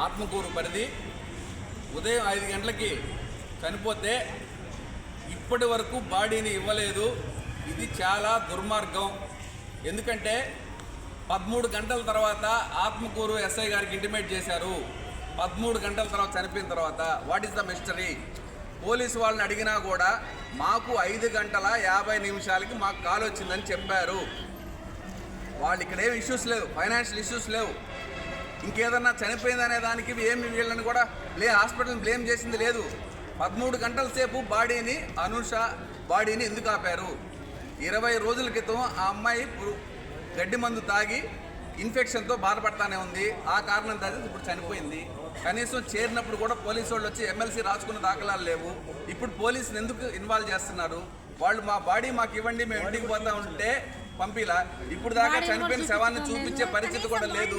ఆత్మకూరు పరిధి ఉదయం 5 గంటలకి చనిపోతే ఇప్పటి వరకు బాడీని ఇవ్వలేదు. ఇది చాలా దుర్మార్గం. ఎందుకంటే 13 గంటల తర్వాత ఆత్మకూరు ఎస్ఐ గారికి ఇంటిమేట్ చేశారు. 13 గంటల తర్వాత చనిపోయిన తర్వాత what is the mystery? Police వాళ్ళని అడిగినా కూడా మాకు 5 గంటల 50 నిమిషాలకి మాకు కాల్ వచ్చిందని చెప్పారు. వాళ్ళు ఇక్కడ ఏం ఇష్యూస్ లేవు, ఫైనాన్షియల్ ఇష్యూస్ లేవు, ఇంకేదన్నా చనిపోయిందనే దానికి ఏమి వీళ్ళని కూడా హాస్పిటల్ని బ్లేమ్ చేసింది లేదు. 13 గంటల సేపు అనుష బాడీని ఎందుకు ఆపారు? 20 రోజుల క్రితం ఆ అమ్మాయి గడ్డి మందు తాగి ఇన్ఫెక్షన్తో బాధపడతానే ఉంది. ఆ కారణం దాని ఇప్పుడు చనిపోయింది. కనీసం చేరినప్పుడు కూడా పోలీసు వాళ్ళు వచ్చి ఎమ్మెల్సీ రాసుకున్న దాఖలాలు లేవు. ఇప్పుడు పోలీసుని ఎందుకు ఇన్వాల్వ్ చేస్తున్నారు? వాళ్ళు మా బాడీ మాకు ఇవ్వండి, మేము ఇంటికి పోతా ఉంటే పంపిలా. ఇప్పుడు దాకా చనిపోయిన శవాన్ని చూపించే పరిస్థితి కూడా లేదు.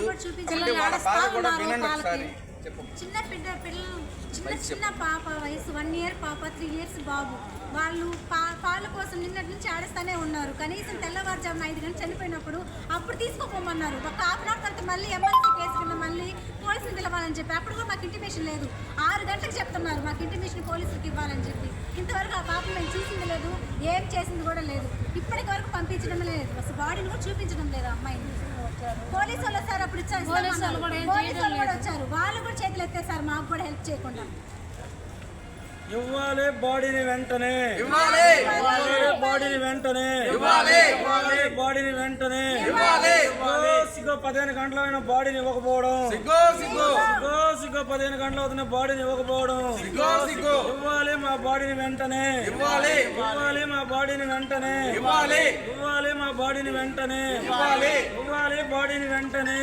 కాబట్టి వాళ్ళ బాధ కూడా వినండి ఒకసారి. చిన్న పాప వయసు 1 year పాప, 3 years బాబు. వాళ్ళు పాల కోసం నిన్నటి నుంచి ఆడిస్తూనే ఉన్నారు. కనీసం తెల్లవారుజామున 5 గంటలు చనిపోయినప్పుడు అప్పుడు తీసుకోపోమన్నారు. ఒక హాఫ్ అన్ అవర్ తర్వాత మళ్ళీ ఎమ్మెల్సీ కేసు కింద మళ్ళీ పోలీసులు పిలవాలని చెప్పి అప్పుడు కూడా మాకు ఇంటిమేషన్ లేదు. 6 గంటలకు చెప్తున్నారు మాకు ఇంటిమేషన్ పోలీసులకు ఇవ్వాలని చెప్పి. ఇంతవరకు ఆ పాప మేము చూసింది లేదు, ఏం చేసింది కూడా లేదు. ఇప్పటికి వరకు పంపించడం లేదు, అసలు బాడీని కూడా చూపించడం లేదు. అమ్మాయిని పోలీసు వాళ్ళు వచ్చారు, అప్పుడు పోలీసు వాళ్ళు కూడా వచ్చారు, వాళ్ళు కూడా చేతులు ఎత్తేసారు మాకు కూడా హెల్ప్ చేయకుండా. ఇవ్వాలి బాడీని వెంటనే, బాడీని వెంటనే, బాడీని వెంటనే. 15 గంటలైన బాడీని ఇవ్వకపోవడం, 15 గంటలు అవుతున్న బాడీని ఇవ్వకపోవడం. ఇవ్వాలి మా బాడీని వెంటనే, ఇవ్వాలి మా బాడీని వెంటనే, ఇవ్వాలి మా బాడీని వెంటనే, ఇవ్వాలి బాడీని వెంటనే.